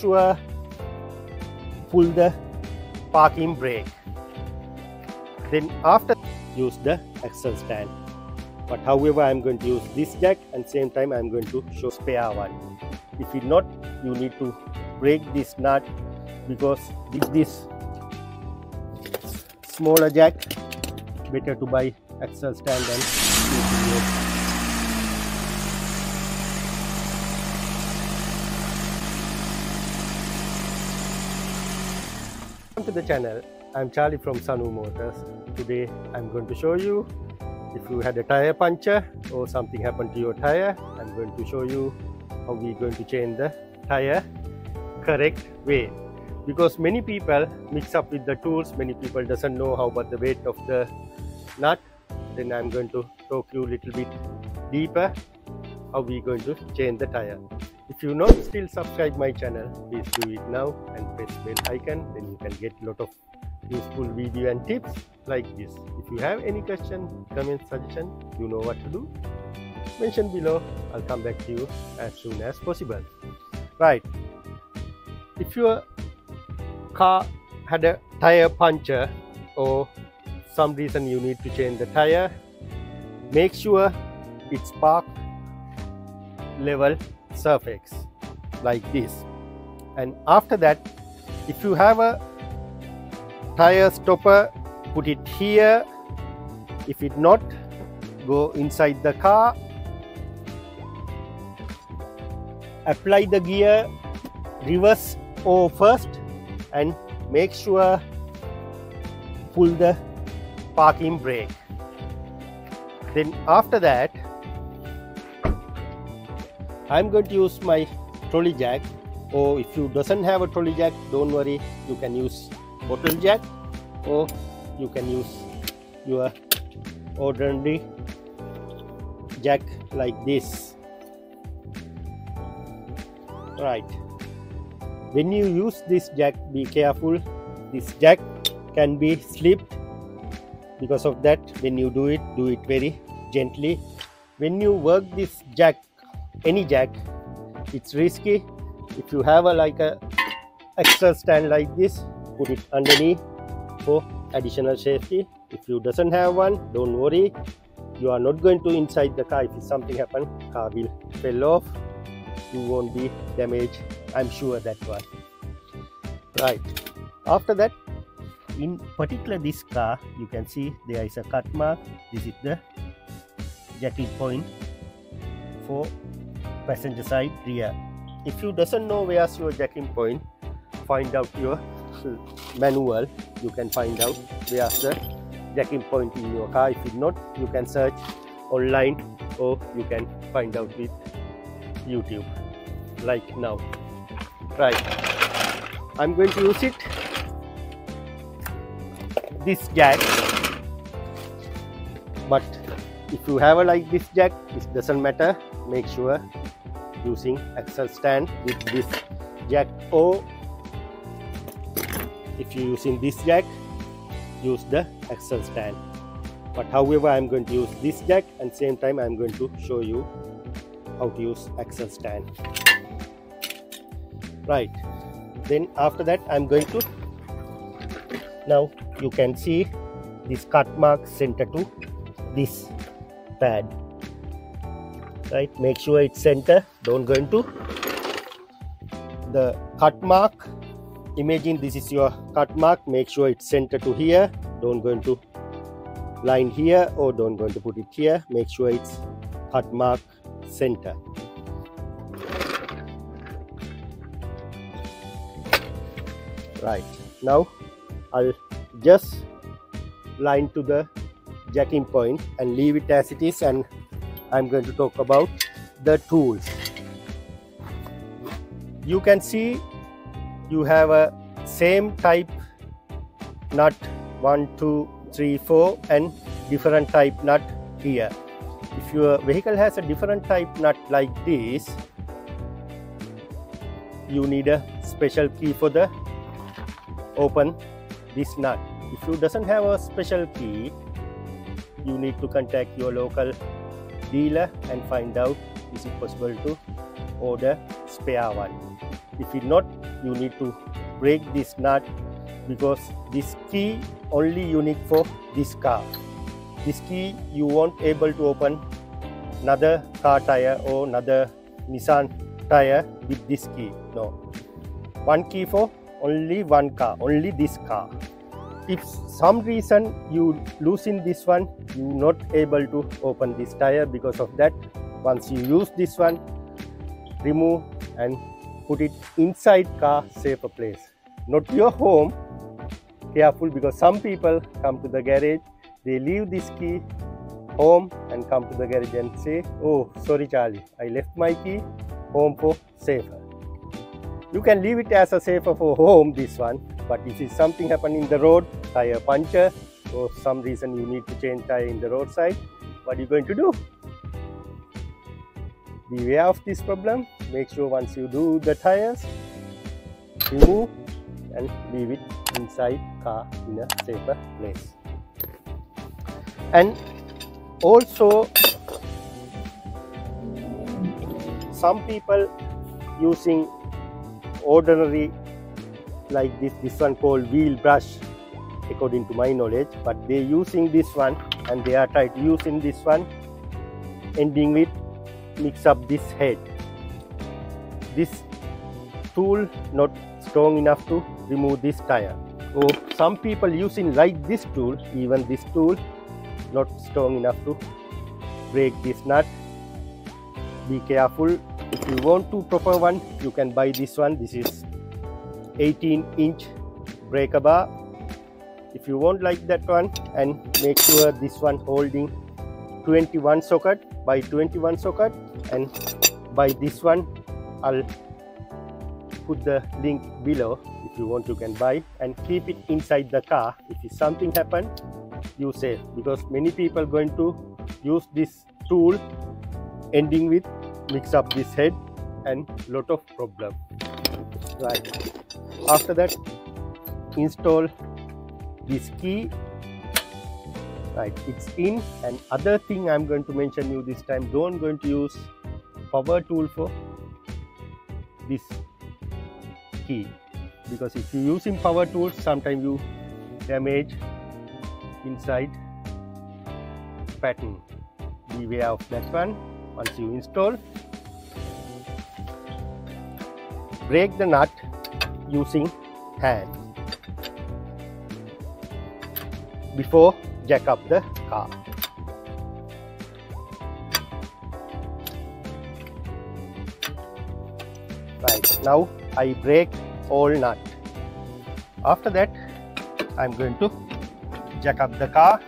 sure pull the parking brake. Then after use the axle stand. But however, I'm going to use this jack and same time I'm going to show spare one. If it not, you need to break this nut because this smaller jack, better to buy axle stand and welcome to the channel. I'm Charlie from Sanu Motors. Today I'm going to show you if you had a tire puncture or something happened to your tire. I'm going to show you how we're going to change the tire correct way, because many people mix up with the tools. Many people doesn't know how about the weight of the nut. Then I'm going to talk you a little bit deeper how we're going to change the tire. If you not still subscribe my channel, please do it now and press bell icon. Then you can get a lot of useful video and tips like this. If you have any question, comment, suggestion, you know what to do. Mention below. I'll come back to you as soon as possible. Right. If your car had a tire puncture or some reason you need to change the tire, make sure it's park level surface like this. And after that, if you have a tire stopper, put it here. If it not, go inside the car, apply the gear reverse or first, and make sure pull the parking brake. Then after that, I'm going to use my trolley jack, or if you doesn't have a trolley jack, don't worry, you can use bottle jack, or you can use your ordinary jack like this. Right. When you use this jack, be careful. This jack can be slipped. Because of that, when you do it very gently. When you work this jack, any jack, it's risky. If you have like a extra stand like this, put it underneath for additional safety. If you doesn't have one, don't worry, you are not going to inside the car. If something happen, car will fall off, you won't be damaged, I'm sure that one. Right. After that, in particular this car, you can see there is a cut mark. This is the jacking point for passenger side rear. If you doesn't know where's your jacking point, find out your manual. You can find out where's the jacking point in your car. If you not, you can search online or you can find out with YouTube like now. Right. I'm going to use it. This jack, but if you have a like this jack, it doesn't matter. Make sure using axle stand with this jack, or if you're using this jack, use the axle stand. But however, I'm going to use this jack and same time I'm going to show you how to use axle stand. Right. Then after that, I'm going to, now you can see this cut mark center to this pad. Right, make sure it's center. Don't go into the cut mark. Imagine this is your cut mark. Make sure it's center to here. Don't go into line here, or don't go into put it here. Make sure it's cut mark center. Right. Now I'll just line to the jacking point and leave it as it is, and I'm going to talk about the tools. You can see you have a same type nut 1, 2, 3, 4 and different type nut here. If your vehicle has a different type nut like this, you need a special key for the open this nut. If you doesn't have a special key, you need to contact your local dealer and find out is it possible to order spare one. If you not, you need to break this nut, because this key only unique for this car. This key you won't able to open another car tire or another Nissan tire with this key. No, one key for only one car, only this car. If some reason you losing this one, you not able to open this tire. Because of that, once you use this one, remove and put it inside car safer place, not your home. Careful, because some people come to the garage, they leave this key home and come to the garage and say, oh sorry Charlie, I left my key home for safer. You can leave it as a safer for home, this one, but if something happen in the road, tire puncture, or some reason you need to change tire in the roadside, what are you going to do? Beware of this problem. Make sure once you do the tires, remove and leave it inside car in a safer place. And also, some people using ordinary like this one called wheel brush, according to my knowledge, but they using this one, and they are trying to using this one ending with mix up this head. This tool not strong enough to remove this tire. So some people using like this tool, even this tool not strong enough to break this nut. Be careful. If you want to proper one, you can buy this one. This is 18-inch breaker bar. If you want like that one, and make sure this one holding 21 socket by 21 socket, and by this one I'll put the link below. If you want, you can buy and keep it inside the car. If something happen, you safe, because many people going to use this tool ending with mix up this head and lot of problem. Right, after that, install this key. Right, it's in. And other thing I'm going to mention you this time, don't going to use power tool for this key, because if you using power tools, sometimes you damage inside pattern. Beware of that one. Once you install, break the nut using hand before jack up the car. Right, now I break all nut. After that, I'm going to jack up the car.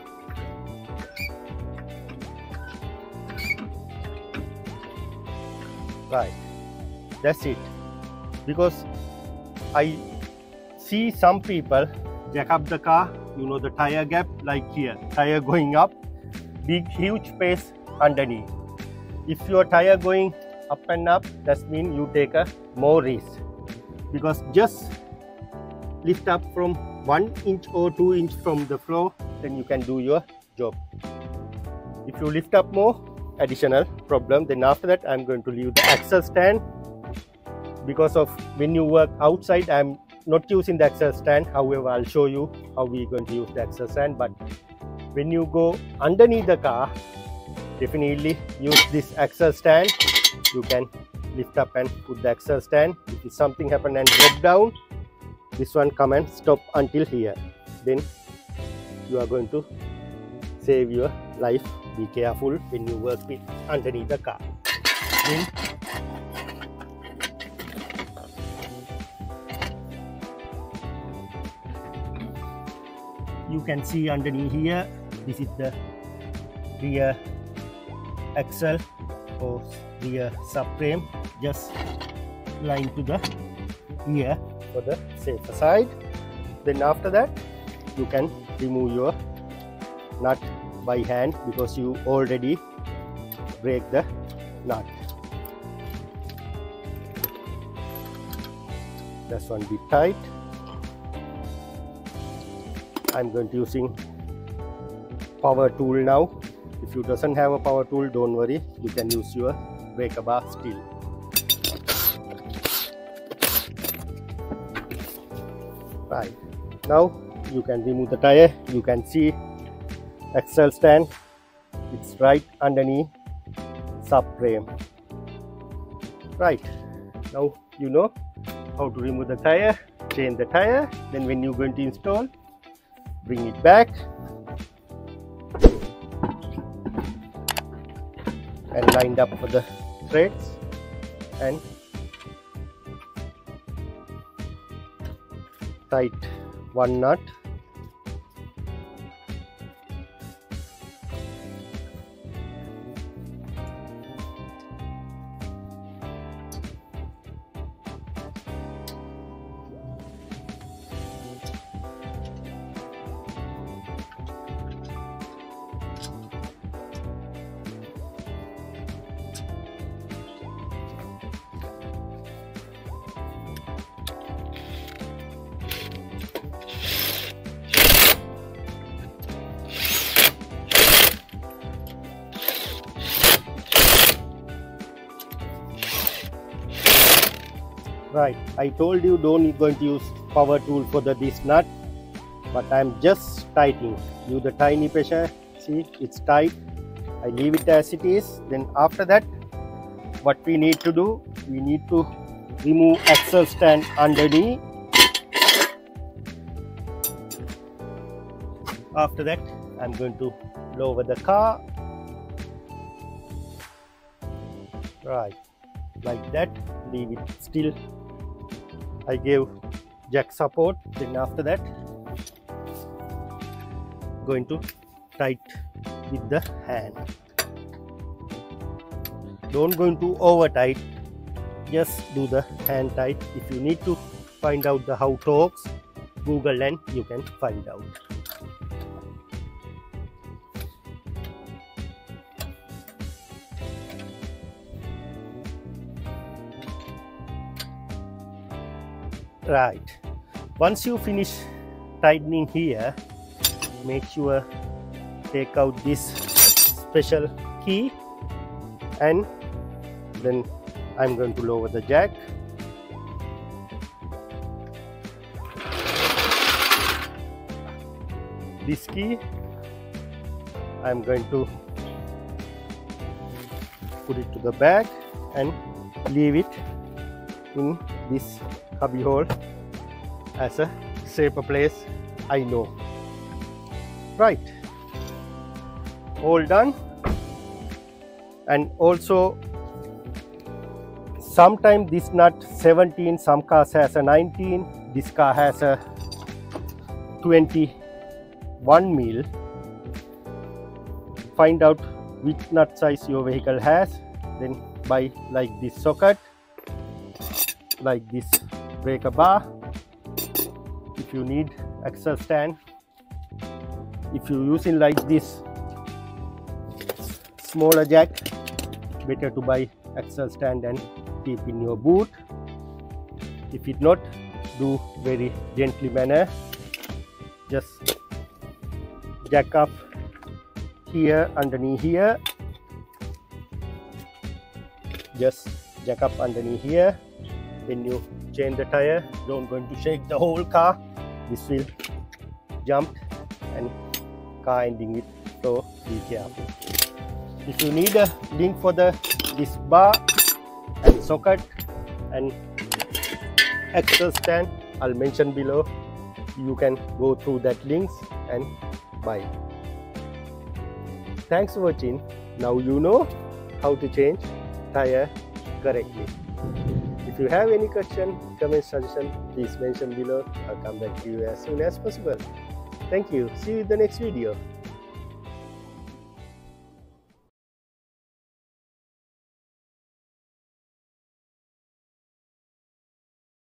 Right, that's it. Because I see some people jack up the car, you know, the tire gap, like here, tire going up, big huge space underneath. If your tire going up and up, that means you take a more risk, because just lift up from 1 inch or 2 inch from the floor, then you can do your job. If you lift up more, additional problem. Then after that, I'm going to leave the axle stand, because of when you work outside, I'm not using the axle stand. However, I'll show you how we're going to use the axle stand. But when you go underneath the car, definitely use this axle stand. You can lift up and put the axle stand. If something happen and drop down, this one come and stop until here. Then you are going to save your life. Be careful when you work with underneath the car. Then you can see underneath here, this is the rear axle or rear subframe, just line to the rear for the safer side. Then after that, you can remove your nut by hand, because you already break the nut. That's one bit tight. I'm going to using power tool now. If you doesn't have a power tool, don't worry, you can use your breaker bar still. Right, now you can remove the tire. You can see axle stand, it's right underneath subframe. Right, now you know how to remove the tire, change the tire. Then when you're going to install, bring it back and lined up for the threads and tight one nut. Right, I told you don't going to use power tool for this nut, but I'm just tightening. Use the tiny pressure. See, it's tight. I leave it as it is. Then after that, what we need to do, we need to remove axle stand underneath. After that, I'm going to lower the car. Right, like that. Leave it still. I gave jack support. Then after that, going to tight with the hand. Don't going to over tight, just do the hand tight. If you need to find out the how Torx, Google and you can find out. Right, once you finish tightening here, make sure take out this special key, and then I'm going to lower the jack. This key I'm going to put it to the back and leave it in this cubby hole as a safer place, I know. Right, all done. And also sometimes this nut 17, some cars has a 19, this car has a 21 mil. Find out which nut size your vehicle has, then buy like this socket, like this breaker bar. If you need axle stand, if you're using like this smaller jack, better to buy axle stand and keep in your boot. If it not, do very gently manner, just jack up here underneath here, just jack up underneath here. When you change the tire, don't going to shake the whole car. This will jump and car ending it, so be careful. If you need a link for this bar and socket and axle stand, I'll mention below. You can go through that links and buy. Thanks for watching. Now you know how to change tire correctly. If you have any question, comment, suggestion, please mention below. I'll come back to you as soon as possible. Thank you. See you in the next video.